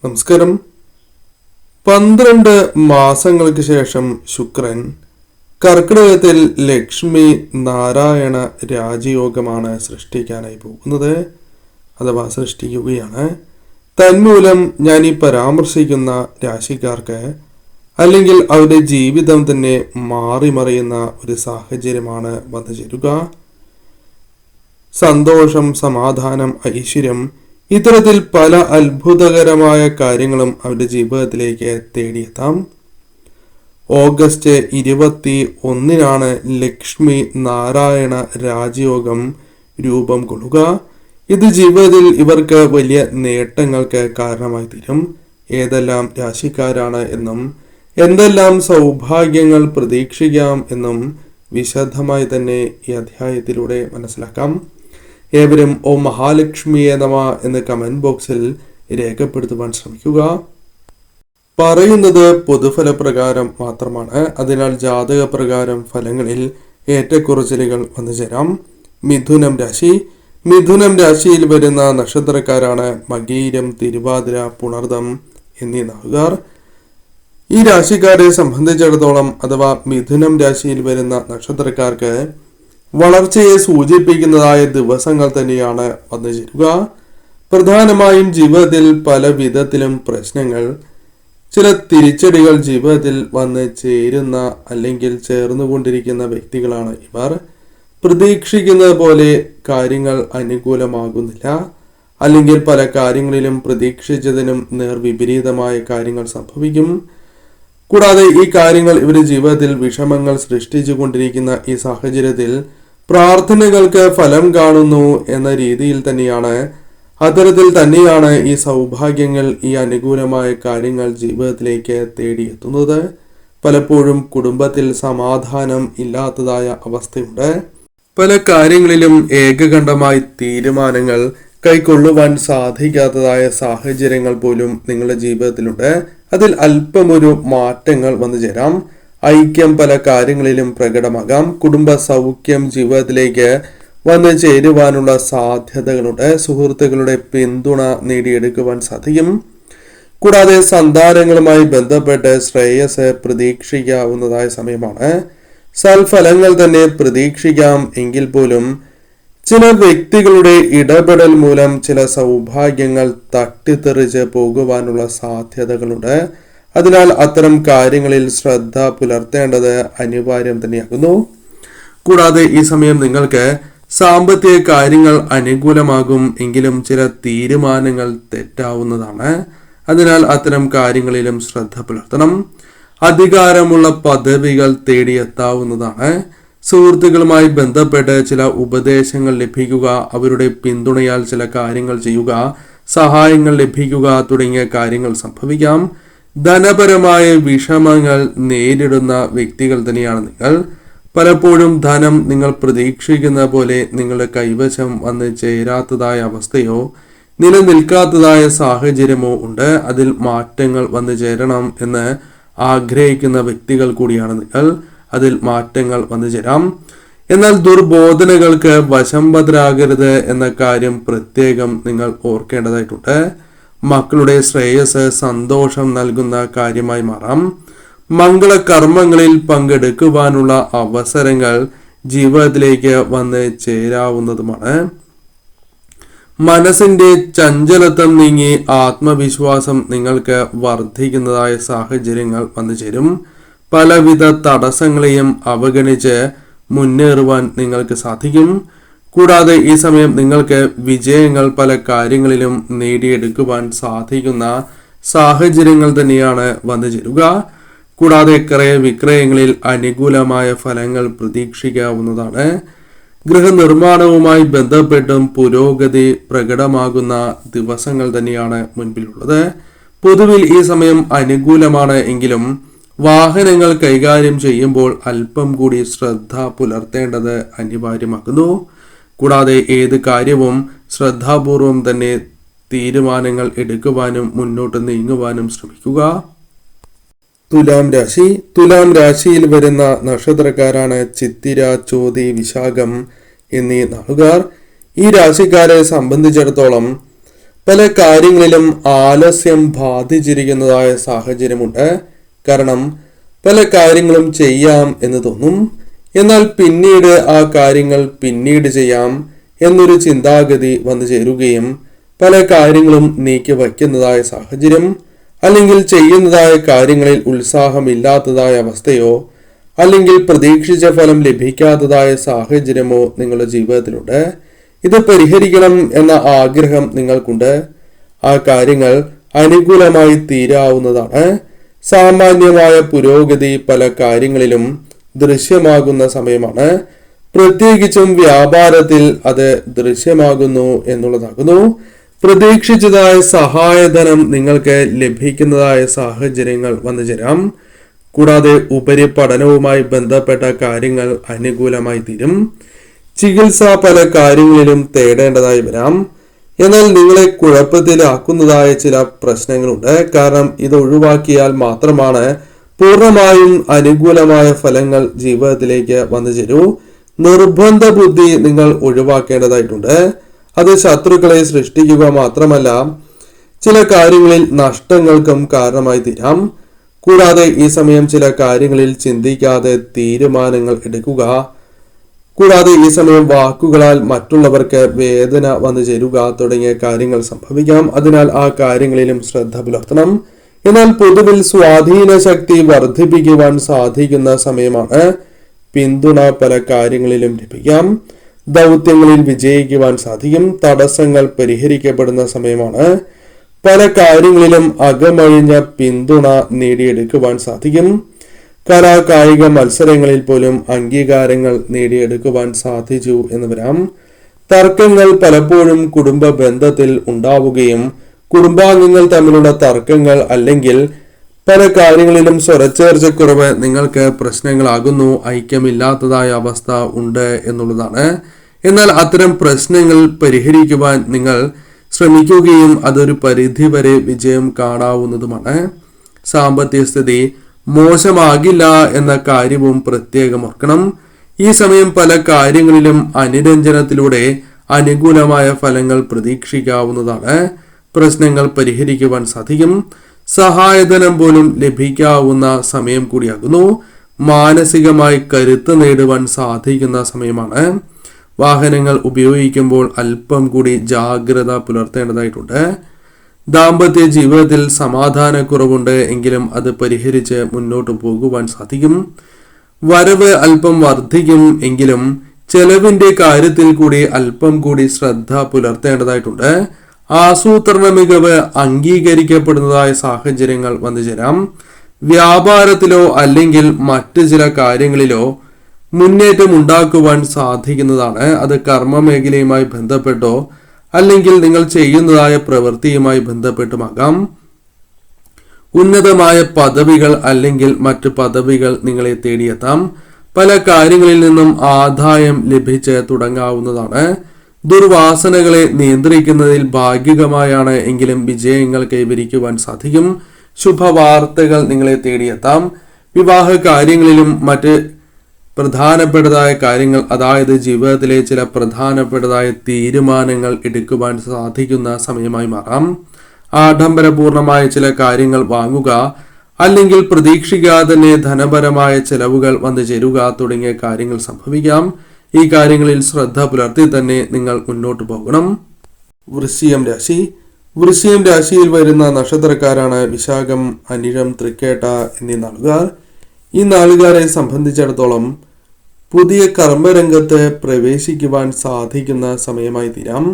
നമസ്കാരം. 12 മാസങ്ങൾക്ക് ശേഷം ശുക്രൻ കർക്കിടകത്തിൽ ലക്ഷ്മി നാരായണ രാജയോഗമാണ് സൃഷ്ടിക്കാനായി പോകുന്നത്, അഥവാ സൃഷ്ടിക്കുകയാണ്. തന്മൂലം ഞാൻ ഈ പരാമർശിക്കുന്ന രാശിക്കാർക്ക് അല്ലെങ്കിൽ അവരുടെ ജീവിതം തന്നെ മാറിമറിയുന്ന ഒരു സാഹചര്യമാണ് വന്നു ചേരുക. സന്തോഷം, സമാധാനം, ഐശ്വര്യം, ഇത്തരത്തിൽ പല അത്ഭുതകരമായ കാര്യങ്ങളും അവരുടെ ജീവിതത്തിലേക്ക് തേടിയെത്താം. ഓഗസ്റ്റ് 21 ലക്ഷ്മി നാരായണ രാജയോഗം രൂപം കൊള്ളുക. ഇത് ജീവിതത്തിൽ ഇവർക്ക് വലിയ നേട്ടങ്ങൾക്ക് കാരണമായി തീരും. ഏതെല്ലാം രാശിക്കാരാണ് എന്നും എന്തെല്ലാം സൗഭാഗ്യങ്ങൾ പ്രതീക്ഷിക്കാം എന്നും വിശദമായി തന്നെ ഈ അധ്യായത്തിലൂടെ മനസ്സിലാക്കാം. ഏവരും ഓം മഹാലക്ഷ്മിയെ നമ എന്ന് കമന്റ് ബോക്സിൽ രേഖപ്പെടുത്തുവാൻ ശ്രമിക്കുക. പറയുന്നത് പൊതുഫലപ്രകാരം മാത്രമാണ്, അതിനാൽ ജാതക പ്രകാരം ഫലങ്ങളിൽ ഏറ്റക്കുറച്ചിലുകൾ വന്നു ചേരാം. മിഥുനം രാശിയിൽ വരുന്ന നക്ഷത്രക്കാരാണ് മകീരം, തിരുവാതിര, പുണർദം എന്നീ നാളുകാർ. ഈ രാശിക്കാരെ സംബന്ധിച്ചിടത്തോളം അഥവാ മിഥുനം രാശിയിൽ വരുന്ന നക്ഷത്രക്കാർക്ക് വളർച്ചയെ സൂചിപ്പിക്കുന്നതായ ദിവസങ്ങൾ തന്നെയാണ് വന്നു ചേരുക. പ്രധാനമായും ജീവിതത്തിൽ പല വിധത്തിലും പ്രശ്നങ്ങൾ, ചില തിരിച്ചടികൾ ജീവിതത്തിൽ വന്ന് ചേരുന്ന അല്ലെങ്കിൽ ചേർന്നുകൊണ്ടിരിക്കുന്ന വ്യക്തികളാണ് ഇവർ. പ്രതീക്ഷിക്കുന്നത് പോലെ കാര്യങ്ങൾ അനുകൂലമാകുന്നില്ല, അല്ലെങ്കിൽ പല കാര്യങ്ങളിലും പ്രതീക്ഷിച്ചതിനും നേർവിപരീതമായ കാര്യങ്ങൾ സംഭവിക്കും. കൂടാതെ ഈ കാര്യങ്ങൾ ഇവരുടെ ജീവിതത്തിൽ വിഷമങ്ങൾ സൃഷ്ടിച്ചു കൊണ്ടിരിക്കുന്ന ഈ സാഹചര്യത്തിൽ പ്രാർത്ഥനകൾക്ക് ഫലം കാണുന്നു എന്ന രീതിയിൽ തന്നെയാണ്, അത്തരത്തിൽ തന്നെയാണ് ഈ സൗഭാഗ്യങ്ങൾ, ഈ അനുകൂലമായ കാര്യങ്ങൾ ജീവിതത്തിലേക്ക് തേടിയെത്തുന്നത്. പലപ്പോഴും കുടുംബത്തിൽ സമാധാനം ഇല്ലാത്തതായ അവസ്ഥയുണ്ട്. പല കാര്യങ്ങളിലും ഏകകണ്ഠമായി തീരുമാനങ്ങൾ കൈക്കൊള്ളുവാൻ സാധിക്കാത്തതായ സാഹചര്യങ്ങൾ പോലും നിങ്ങളുടെ ജീവിതത്തിലുണ്ട്. അതിൽ അല്പമൊരു മാറ്റങ്ങൾ വന്നു ചേരാം. ഐക്യം പല കാര്യങ്ങളിലും പ്രകടമാകാം. കുടുംബ സൗഖ്യം ജീവിതത്തിലേക്ക് വന്നു ചേരുവാനുള്ള സാധ്യതകളുണ്ട്. സുഹൃത്തുക്കളുടെ പിന്തുണ നേടിയെടുക്കുവാൻ സാധിക്കും. കൂടാതെ സന്താനങ്ങളുമായി ബന്ധപ്പെട്ട് ശ്രേയസ് പ്രതീക്ഷിക്കാവുന്നതായ സമയമാണ്. സൽഫലങ്ങൾ തന്നെ പ്രതീക്ഷിക്കാം. എങ്കിൽ പോലും ചില വ്യക്തികളുടെ ഇടപെടൽ മൂലം ചില സൗഭാഗ്യങ്ങൾ തട്ടിത്തെറിച്ച് പോകുവാനുള്ള സാധ്യതകളുണ്ട്. അതിനാൽ അത്തരം കാര്യങ്ങളിൽ ശ്രദ്ധ പുലർത്തേണ്ടത് അനിവാര്യം തന്നെയാകുന്നു. കൂടാതെ ഈ സമയം നിങ്ങൾക്ക് സാമ്പത്തിക കാര്യങ്ങൾ അനുകൂലമാകും, എങ്കിലും ചില തീരുമാനങ്ങൾ തെറ്റാവുന്നതാണ്. അതിനാൽ അത്തരം കാര്യങ്ങളിലും ശ്രദ്ധ പുലർത്തണം. അധികാരമുള്ള പദവികൾ തേടിയെത്താവുന്നതാണ്. സുഹൃത്തുക്കളുമായി ബന്ധപ്പെട്ട് ചില ഉപദേശങ്ങൾ ലഭിക്കുക, അവരുടെ പിന്തുണയാൽ ചില കാര്യങ്ങൾ ചെയ്യുക, സഹായങ്ങൾ ലഭിക്കുക തുടങ്ങിയ കാര്യങ്ങൾ സംഭവിക്കാം. ധനപരമായ വിഷമങ്ങൾ നേരിടുന്ന വ്യക്തികൾ തന്നെയാണ് നിങ്ങൾ. പലപ്പോഴും ധനം നിങ്ങൾ പ്രതീക്ഷിക്കുന്ന പോലെ നിങ്ങളുടെ കൈവശം വന്ന് ചേരാത്തതായ അവസ്ഥയോ നിലനിൽക്കാത്തതായ സാഹചര്യമോ ഉണ്ട്. അതിൽ മാറ്റങ്ങൾ വന്നു ചേരണം എന്ന് ആഗ്രഹിക്കുന്ന വ്യക്തികൾ കൂടിയാണ് നിങ്ങൾ. അതിൽ മാറ്റങ്ങൾ വന്നു ചേരാം. എന്നാൽ ദുർബോധനകൾക്ക് വശംവദരാകരുത് എന്ന കാര്യം പ്രത്യേകം നിങ്ങൾ ഓർക്കേണ്ടതായിട്ടുണ്ട്. മക്കളുടെ ശ്രേയസ് സന്തോഷം നൽകുന്ന കാര്യമായി മാറാം. മംഗളകർമ്മങ്ങളിൽ പങ്കെടുക്കുവാനുള്ള അവസരങ്ങൾ ജീവിതത്തിലേക്ക് വന്ന് ചേരാവുന്നതുമാണ്. മനസ്സിന്റെ ചഞ്ചലത്വം നീങ്ങി ആത്മവിശ്വാസം നിങ്ങൾക്ക് വർദ്ധിക്കുന്നതായ സാഹചര്യങ്ങൾ വന്നു ചേരും. പലവിധ തടസ്സങ്ങളെയും അവഗണിച്ച് മുന്നേറുവാൻ നിങ്ങൾക്ക് സാധിക്കും. കൂടാതെ ഈ സമയം നിങ്ങൾക്ക് വിജയങ്ങൾ പല കാര്യങ്ങളിലും നേടിയെടുക്കുവാൻ സാധിക്കുന്ന സാഹചര്യങ്ങൾ തന്നെയാണ് വന്നു ചേരുക. കൂടാതെ ക്രയവിക്രയങ്ങളിൽ അനുകൂലമായ ഫലങ്ങൾ പ്രതീക്ഷിക്കാവുന്നതാണ്. ഗൃഹനിർമ്മാണവുമായി ബന്ധപ്പെട്ടും പുരോഗതി പ്രകടമാകുന്ന ദിവസങ്ങൾ തന്നെയാണ് മുൻപിലുള്ളത്. പൊതുവിൽ ഈ സമയം അനുകൂലമാണ്, എങ്കിലും വാഹനങ്ങൾ കൈകാര്യം ചെയ്യുമ്പോൾ അല്പം കൂടി ശ്രദ്ധ പുലർത്തേണ്ടത് അനിവാര്യമാക്കുന്നു. കൂടാതെ ഏത് കാര്യവും ശ്രദ്ധാപൂർവം തന്നെ തീരുമാനങ്ങൾ എടുക്കുവാനും മുന്നോട്ട് നീങ്ങുവാനും ശ്രമിക്കുക. തുലാം രാശിയിൽ വരുന്ന നക്ഷത്രക്കാരാണ് ചിത്തിര, ചോതി, വിശാഖം എന്നീ നാളുകാർ. ഈ രാശിക്കാരെ സംബന്ധിച്ചിടത്തോളം പല കാര്യങ്ങളിലും ആലസ്യം ബാധിച്ചിരിക്കുന്നതായ സാഹചര്യമുണ്ട്. കാരണം പല കാര്യങ്ങളും ചെയ്യാം എന്ന് തോന്നും, എന്നാൽ പിന്നീട് ആ കാര്യങ്ങൾ പിന്നീട് ചെയ്യാം എന്നൊരു ചിന്താഗതി വന്നു ചേരുകയും പല കാര്യങ്ങളും നീക്കി വയ്ക്കുന്നതായ സാഹചര്യം, അല്ലെങ്കിൽ ചെയ്യുന്നതായ കാര്യങ്ങളിൽ ഉത്സാഹമില്ലാത്തതായ അവസ്ഥയോ അല്ലെങ്കിൽ പ്രതീക്ഷിച്ച ഫലം ലഭിക്കാത്തതായ സാഹചര്യമോ നിങ്ങളുടെ ജീവിതത്തിലുണ്ട്. ഇത് പരിഹരിക്കണം എന്ന ആഗ്രഹം നിങ്ങൾക്കുണ്ട്. ആ കാര്യങ്ങൾ അനുകൂലമായി തീരാവുന്നതാണ്. സാമാന്യമായ പുരോഗതി പല കാര്യങ്ങളിലും ദൃശ്യമാകുന്ന സമയമാണ്. പ്രത്യേകിച്ചും വ്യാപാരത്തിൽ അത് ദൃശ്യമാകുന്നു എന്നുള്ളതാകുന്നു. പ്രതീക്ഷിച്ചതായ സഹായധനം നിങ്ങൾക്ക് ലഭിക്കുന്നതായ സാഹചര്യങ്ങൾ വന്നു ചേരാം. കൂടാതെ ഉപരിപഠനവുമായി ബന്ധപ്പെട്ട കാര്യങ്ങൾ അനുകൂലമായി തീരും. ചികിത്സ പല കാര്യങ്ങളിലും തേടേണ്ടതായി വരാം. എന്നാൽ നിങ്ങളെ കുഴപ്പത്തിലാക്കുന്നതായ ചില പ്രശ്നങ്ങളുണ്ട്. കാരണം ഇത് ഒഴിവാക്കിയാൽ മാത്രമാണ് പൂർണ്ണമായും അനുകൂലമായ ഫലങ്ങൾ ജീവിതത്തിലേക്ക് വന്നു ചേരൂ. നിർബന്ധ ബുദ്ധി നിങ്ങൾ ഒഴിവാക്കേണ്ടതായിട്ടുണ്ട്. അത് ശത്രുക്കളെ സൃഷ്ടിക്കുക മാത്രമല്ല, ചില കാര്യങ്ങളിൽ നഷ്ടങ്ങൾക്കും കാരണമായി തീരാം. കൂടാതെ ഈ സമയം ചില കാര്യങ്ങളിൽ ചിന്തിക്കാതെ തീരുമാനങ്ങൾ എടുക്കുക. കൂടാതെ ഈ സമയം വാക്കുകളാൽ മറ്റുള്ളവർക്ക് വേദന വന്നു ചേരുക തുടങ്ങിയ കാര്യങ്ങൾ സംഭവിക്കാം. അതിനാൽ ആ കാര്യങ്ങളിലും ശ്രദ്ധ പുലർത്തണം. എന്നാൽ പൊതുവിൽ സ്വാധീന ശക്തി വർദ്ധിപ്പിക്കുവാൻ സാധിക്കുന്ന സമയമാണ്. പിന്തുണ പല കാര്യങ്ങളിലും ലഭിക്കാം. ദൗത്യങ്ങളിൽ വിജയിക്കുവാൻ സാധിക്കും. തടസ്സങ്ങൾ പരിഹരിക്കപ്പെടുന്ന സമയമാണ്. പല കാര്യങ്ങളിലും അകമഴിഞ്ഞ പിന്തുണ നേടിയെടുക്കുവാൻ സാധിക്കും. കലാകായിക മത്സരങ്ങളിൽ പോലും അംഗീകാരങ്ങൾ നേടിയെടുക്കുവാൻ സാധിച്ചു എന്ന് വരാം. തർക്കങ്ങൾ പലപ്പോഴും കുടുംബ ബന്ധത്തിൽ ഉണ്ടാവുകയും കുടുംബാംഗങ്ങൾ തമ്മിലുള്ള തർക്കങ്ങൾ അല്ലെങ്കിൽ പല കാര്യങ്ങളിലും സ്വരച്ചേർച്ചക്കുറവ് നിങ്ങൾക്ക് പ്രശ്നങ്ങളാകുന്നു. ഐക്യമില്ലാത്തതായ അവസ്ഥ ഉണ്ട് എന്നുള്ളതാണ്. എന്നാൽ അത്തരം പ്രശ്നങ്ങൾ പരിഹരിക്കുവാൻ നിങ്ങൾ ശ്രമിക്കുകയും അതൊരു പരിധിവരെ വിജയം കാണാവുന്നതുമാണ്. സാമ്പത്തിക സ്ഥിതി മോശമാകില്ല എന്ന കാര്യവും പ്രത്യേകം ഓർക്കണം. ഈ സമയം പല കാര്യങ്ങളിലും അനുരഞ്ജനത്തിലൂടെ അനുകൂലമായ ഫലങ്ങൾ പ്രതീക്ഷിക്കാവുന്നതാണ്. പ്രശ്നങ്ങൾ പരിഹരിക്കുവാൻ സാധിക്കും. സഹായധനം പോലും ലഭിക്കാവുന്ന സമയം കൂടിയാകുന്നു. മാനസികമായി കരുത്ത് നേടുവാൻ സാധിക്കുന്ന സമയമാണ്. വാഹനങ്ങൾ ഉപയോഗിക്കുമ്പോൾ അല്പം കൂടി ജാഗ്രത പുലർത്തേണ്ടതായിട്ടുണ്ട്. ദാമ്പത്യ ജീവിതത്തിൽ സമാധാനക്കുറവുണ്ട് എങ്കിലും അത് പരിഹരിച്ച് മുന്നോട്ട് പോകുവാൻ സാധിക്കും. വരവ് അല്പം വർദ്ധിക്കും എങ്കിലും ചെലവിന്റെ കാര്യത്തിൽ കൂടി അല്പം കൂടി ശ്രദ്ധ പുലർത്തേണ്ടതായിട്ടുണ്ട്. ആസൂത്രണ മികവ് അംഗീകരിക്കപ്പെടുന്നതായ സാഹചര്യങ്ങൾ വന്നു ചേരാം. വ്യാപാരത്തിലോ അല്ലെങ്കിൽ മറ്റു ചില കാര്യങ്ങളിലോ മുന്നേറ്റം ഉണ്ടാക്കുവാൻ സാധിക്കുന്നതാണ്. അത് കർമ്മ മേഖലയുമായി ബന്ധപ്പെട്ടോ അല്ലെങ്കിൽ നിങ്ങൾ ചെയ്യുന്നതായ പ്രവൃത്തിയുമായി ബന്ധപ്പെട്ടുമാകാം. ഉന്നതമായ പദവികൾ അല്ലെങ്കിൽ മറ്റു പദവികൾ നിങ്ങളെ തേടിയെത്താം. പല കാര്യങ്ങളിൽ നിന്നും ആദായം ലഭിച്ച് തുടങ്ങാവുന്നതാണ്. ദുർവാസനകളെ നിയന്ത്രിക്കുന്നതിൽ ഭാഗികമായാണ് എങ്കിലും വിജയങ്ങൾ കൈവരിക്കുവാൻ സാധിക്കും. ശുഭവാർത്തകൾ നിങ്ങളെ തേടിയെത്താം. വിവാഹ കാര്യങ്ങളിലും മറ്റ് പ്രധാനപ്പെട്ടതായ കാര്യങ്ങൾ, അതായത് ജീവിതത്തിലെ ചില പ്രധാനപ്പെട്ടതായ തീരുമാനങ്ങൾ എടുക്കുവാൻ സാധിക്കുന്ന സമയമായി മാറാം. ആഡംബരപൂർണമായ ചില കാര്യങ്ങൾ വാങ്ങുക അല്ലെങ്കിൽ പ്രതീക്ഷിക്കാതെ തന്നെ ധനപരമായ ചെലവുകൾ വന്നു ചേരുക തുടങ്ങിയ കാര്യങ്ങൾ സംഭവിക്കാം. ഈ കാര്യങ്ങളിൽ ശ്രദ്ധ പുലർത്തി തന്നെ നിങ്ങൾ മുന്നോട്ട് പോകണം. വൃശ്ചികം രാശി. വൃശ്ചികം രാശിയിൽ വരുന്ന നക്ഷത്രക്കാരാണ് വിശാഖം, അനിഴം, തൃക്കേട്ട എന്നീ നാളുകാർ. ഈ നാളുകാരെ സംബന്ധിച്ചിടത്തോളം പുതിയ കർമ്മരംഗത്ത് പ്രവേശിക്കുവാൻ സാധിക്കുന്ന സമയമായി തീരാം.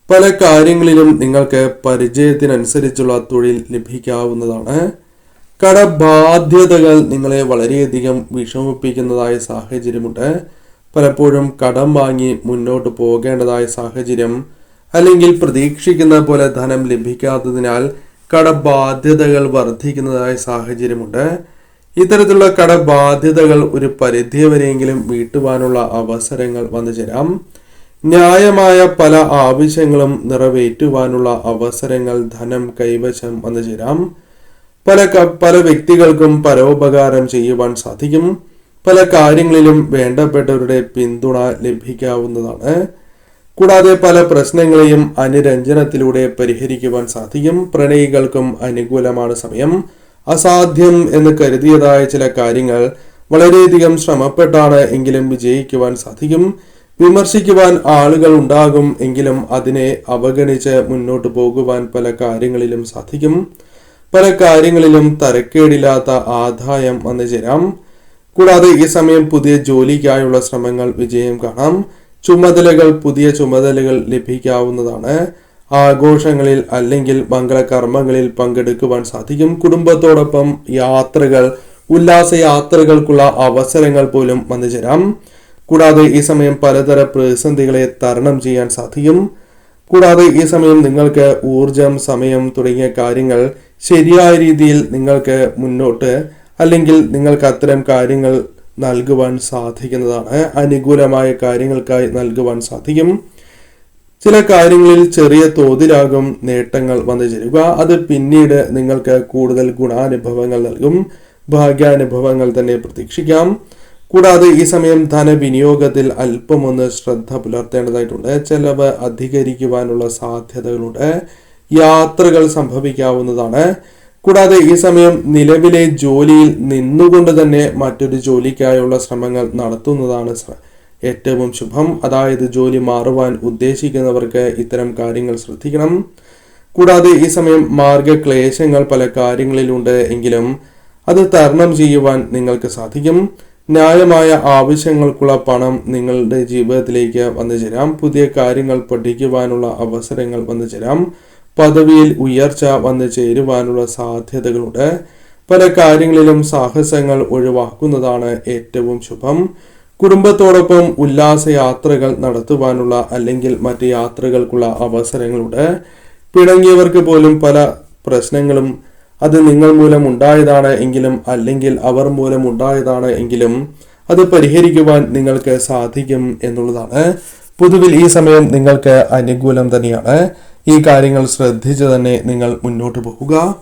പല കാര്യങ്ങളിലും നിങ്ങൾക്ക് പരിചയത്തിനനുസരിച്ചുള്ള തൊഴിൽ ലഭിക്കാവുന്നതാണ്. കടബാധ്യതകൾ നിങ്ങളെ വളരെയധികം വിഷമിപ്പിക്കുന്നതായ സാഹചര്യമുണ്ട്. പലപ്പോഴും കടം വാങ്ങി മുന്നോട്ട് പോകേണ്ടതായ സാഹചര്യം അല്ലെങ്കിൽ പ്രതീക്ഷിക്കുന്ന പോലെ ധനം ലഭിക്കാത്തതിനാൽ കടബാധ്യതകൾ വർദ്ധിക്കുന്നതായ സാഹചര്യമുണ്ട്. ഇത്തരത്തിലുള്ള കടബാധ്യതകൾ ഒരു പരിധിവരെയെങ്കിലും വീട്ടുവാനുള്ള അവസരങ്ങൾ വന്നു ചേരാം. ന്യായമായ പല ആവശ്യങ്ങളും നിറവേറ്റുവാനുള്ള അവസരങ്ങൾ ധനം കൈവശം വന്നു ചേരാം. പല വ്യക്തികൾക്കും പരോപകാരം ചെയ്യുവാൻ സാധിക്കും. പല കാര്യങ്ങളിലും വേണ്ടപ്പെട്ടവരുടെ പിന്തുണ ലഭിക്കാവുന്നതാണ്. കൂടാതെ പല പ്രശ്നങ്ങളെയും അനുരഞ്ജനത്തിലൂടെ പരിഹരിക്കുവാൻ സാധിക്കും. പ്രണയികൾക്കും അനുകൂലമാണ് സമയം. അസാധ്യം എന്ന് കരുതിയതായ ചില കാര്യങ്ങൾ വളരെയധികം ശ്രമപ്പെട്ടാണ് എങ്കിലും വിജയിക്കുവാൻ സാധിക്കും. വിമർശിക്കുവാൻ ആളുകൾ ഉണ്ടാകും എങ്കിലും അതിനെ അവഗണിച്ച് മുന്നോട്ട് പോകുവാൻ പല കാര്യങ്ങളിലും സാധിക്കും. പല കാര്യങ്ങളിലും തരക്കേടില്ലാത്ത ആദായം വന്നു ചേരാം. കൂടാതെ ഈ സമയം പുതിയ ജോലിക്കായുള്ള ശ്രമങ്ങൾ വിജയം കാണാം. പുതിയ ചുമതലകൾ ലഭിക്കാവുന്നതാണ്. ആഘോഷങ്ങളിൽ അല്ലെങ്കിൽ മംഗളകർമ്മങ്ങളിൽ പങ്കെടുക്കുവാൻ സാധിക്കും. കുടുംബത്തോടൊപ്പം ഉല്ലാസയാത്രകൾക്കുള്ള അവസരങ്ങൾ പോലും വന്നു ചേരാം. കൂടാതെ ഈ സമയം പലതര പ്രതിസന്ധികളെ തരണം ചെയ്യാൻ സാധിക്കും. കൂടാതെ ഈ സമയം നിങ്ങൾക്ക് ഊർജം, സമയം തുടങ്ങിയ കാര്യങ്ങൾ ശരിയായ രീതിയിൽ നിങ്ങൾക്ക് മുന്നോട്ട് അല്ലെങ്കിൽ നിങ്ങൾക്ക് അത്തരം കാര്യങ്ങൾ നൽകുവാൻ സാധിക്കുന്നതാണ്. അനുകൂലമായ കാര്യങ്ങൾക്കായി നൽകുവാൻ സാധിക്കും. ചില കാര്യങ്ങളിൽ ചെറിയ തോതിലാകും നേട്ടങ്ങൾ വന്നു ചേരുക. അത് പിന്നീട് നിങ്ങൾക്ക് കൂടുതൽ ഗുണാനുഭവങ്ങൾ നൽകും. ഭാഗ്യാനുഭവങ്ങൾ തന്നെ പ്രതീക്ഷിക്കാം. കൂടാതെ ഈ സമയം ധനവിനിയോഗത്തിൽ അല്പമൊന്ന് ശ്രദ്ധ പുലർത്തേണ്ടതായിട്ടുണ്ട്. ചെലവ് അധികരിക്കുവാനുള്ള സാധ്യതകളുണ്ട്. യാത്രകൾ സംഭവിക്കാവുന്നതാണ്. കൂടാതെ ഈ സമയം നിലവിലെ ജോലിയിൽ നിന്നുകൊണ്ട് തന്നെ മറ്റൊരു ജോലിക്കായുള്ള ശ്രമങ്ങൾ നടത്തുന്നതാണ് ഏറ്റവും ശുഭം. അതായത് ജോലി മാറുവാൻ ഉദ്ദേശിക്കുന്നവർക്ക് ഇത്തരം കാര്യങ്ങൾ ശ്രദ്ധിക്കണം. കൂടാതെ ഈ സമയം മാർഗക്ലേശങ്ങൾ പല കാര്യങ്ങളിലുണ്ട് എങ്കിലും അത് തരണം ചെയ്യുവാൻ നിങ്ങൾക്ക് സാധിക്കും. ന്യായമായ ആവശ്യങ്ങൾക്കുള്ള പണം നിങ്ങളുടെ ജീവിതത്തിലേക്ക് വന്നു ചേരാം. പുതിയ കാര്യങ്ങൾ പഠിക്കുവാനുള്ള അവസരങ്ങൾ വന്നു ചേരാം. പദവിയിൽ ഉയർച്ച വന്നു ചേരുവാനുള്ള സാധ്യതകളുണ്ട്. പല കാര്യങ്ങളിലും സാഹസങ്ങൾ ഒഴിവാക്കുന്നതാണ് ഏറ്റവും ശുഭം. കുടുംബത്തോടൊപ്പം ഉല്ലാസയാത്രകൾ നടത്തുവാനുള്ള അല്ലെങ്കിൽ മറ്റ് യാത്രകൾക്കുള്ള അവസരങ്ങളുണ്ട്. പിണങ്ങിയവർക്ക് പോലും പല പ്രശ്നങ്ങളും അത് നിങ്ങൾ മൂലം ഉണ്ടായതാണ് എങ്കിലും അല്ലെങ്കിൽ അവർ മൂലം ഉണ്ടായതാണ് എങ്കിലും അത് പരിഹരിക്കുവാൻ നിങ്ങൾക്ക് സാധിക്കും എന്നുള്ളതാണ്. പൊതുവിൽ ഈ സമയം നിങ്ങൾക്ക് അനുകൂലം തന്നെയാണ്. ഈ കാര്യങ്ങൾ ശ്രദ്ധിച്ച് തന്നെ നിങ്ങൾ മുന്നോട്ട് പോകുക.